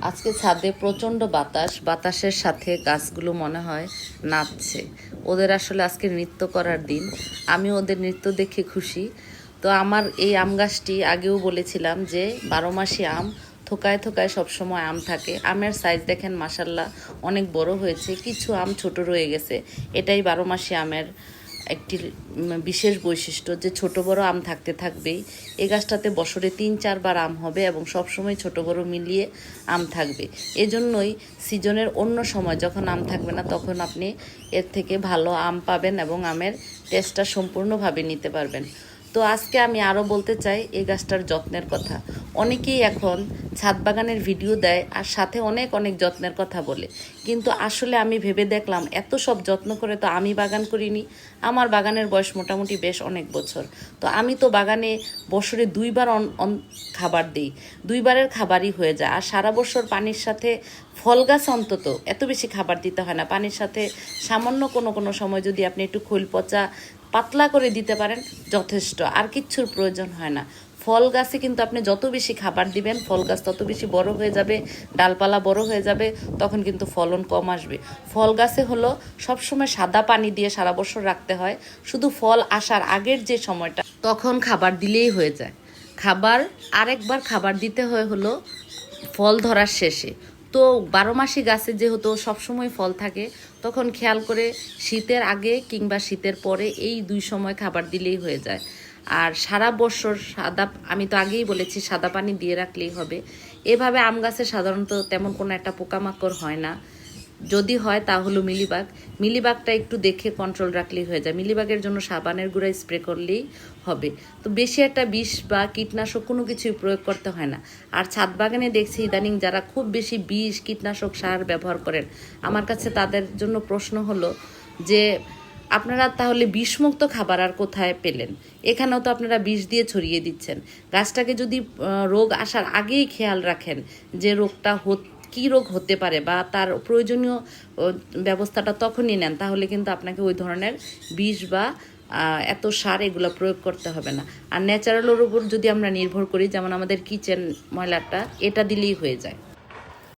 আজকে ছাদে প্রচণ্ড বাতাস, বাতাসের সাথে গাছগুলো মনে হয় নাচছে। ওদের আসলে আজকে নৃত্য করার দিন। আমি ওদের নৃত্য দেখে খুশি। তো আমার এই আম গাছটি আগেও বলেছিলাম যে 12 মাসি আম, থোকায় থোকায় সবসময় আম থাকে। আমের সাইজ দেখেন মাসাল্লাহ অনেক বড় হয়েছে, কিছু আম ছোট রয়ে গেছে। এটাই 12 মাসি আমের একটি বিশেষ বৈশিষ্ট্য যে ছোট বড় আম থাকতে থাকবেই। এই গাছটাতে বছরে 3-4 বার আম হবে এবং সবসময় ছোট বড় মিলিয়ে আম থাকবে। এজন্যই সিজনের অন্য সময় যখন আম থাকবে না তখন আপনি এর থেকে ভালো আম পাবেন এবং আমের টেস্টটা সম্পূর্ণভাবে নিতে পারবেন। তো আজকে আমি আরও বলতে চাই এই গাছটার যত্নের কথা। অনেকেই এখন ছাদ বাগানের ভিডিও দেয় আর সাথে অনেক অনেক যত্নের কথা বলে, কিন্তু আসলে আমি ভেবে দেখলাম এত সব যত্ন করে তো আমি বাগান করিনি। আমার বাগানের বয়স মোটামুটি বেশ অনেক বছর। তো আমি তো বাগানে বছরে 2 বার খাবার দিই, 2 বারের খাবারই হয়ে যায়। আর সারা বছর পানির সাথে ফল গাছ অন্তত এত বেশি খাবার দিতে হয় না। পানির সাথে সামান্য কোনো কোনো সময় যদি আপনি একটু খৈল পচা পাতলা করে দিতে পারেন যথেষ্ট, আর কিচ্ছুর প্রয়োজন হয় না। ফল গাছে কিন্তু আপনি যত বেশি খাবার দিবেন ফল গাছ তত বেশি বড় হয়ে যাবে, ডালপালা বড় হয়ে যাবে, তখন কিন্তু ফলন কম আসবে। ফল গাছে হলো সবসময় সাদা পানি দিয়ে সারা বছর রাখতে হয়, শুধু ফল আসার আগের যে সময়টা তখন খাবার দিলেই হয়ে যায়। খাবার আরেকবার খাবার দিতে হয় হলো ফল ধরার শেষে। তো 12 মাসি গাছে যেহেতু সবসময় ফল থাকে, তখন খেয়াল করে শীতের আগে কিংবা শীতের পরে এই 2 সময় খাবার দিলেই হয়ে যায়। আর সারা বছর সাদা, আমি তো আগেই বলেছি সাদা পানি দিয়ে রাখলেই হবে। এভাবে আম গাছে সাধারণত তেমন কোনো একটা পোকামাকড় হয় না। যদি হয় তা হলো মিলিবাগ। মিলিবাগটা একটু দেখে কন্ট্রোল রাখলেই হয়ে যায়। মিলিবাগের জন্য সাবানের গুঁড়া স্প্রে করলেই হবে। তো বেশি একটা বিষ বা কীটনাশক কোনো কিছুই প্রয়োগ করতে হয় না। আর ছাদ বাগানে দেখছি ইদানিং যারা খুব বেশি বিষ কীটনাশক সার ব্যবহার করেন, আমার কাছে তাদের জন্য প্রশ্ন হলো যে আপনারা তাহলে বিষমুক্ত খাবার আর কোথায় পেলেন? এখানেও তো আপনারা বিষ দিয়ে ছড়িয়ে দিচ্ছেন। গাছটাকে যদি রোগ আসার আগেই খেয়াল রাখেন যে রোগটা কী রোগ হতে পারে বা তার প্রয়োজনীয় ব্যবস্থাটা তখনই নেন, তাহলে কিন্তু আপনাকে ওই ধরনের বিষ বা এত সার এগুলো প্রয়োগ করতে হবে না। আর ন্যাচারালের উপর যদি আমরা নির্ভর করি, যেমন আমাদের কিচেন ময়লাটা, এটা দিলেই হয়ে যায়।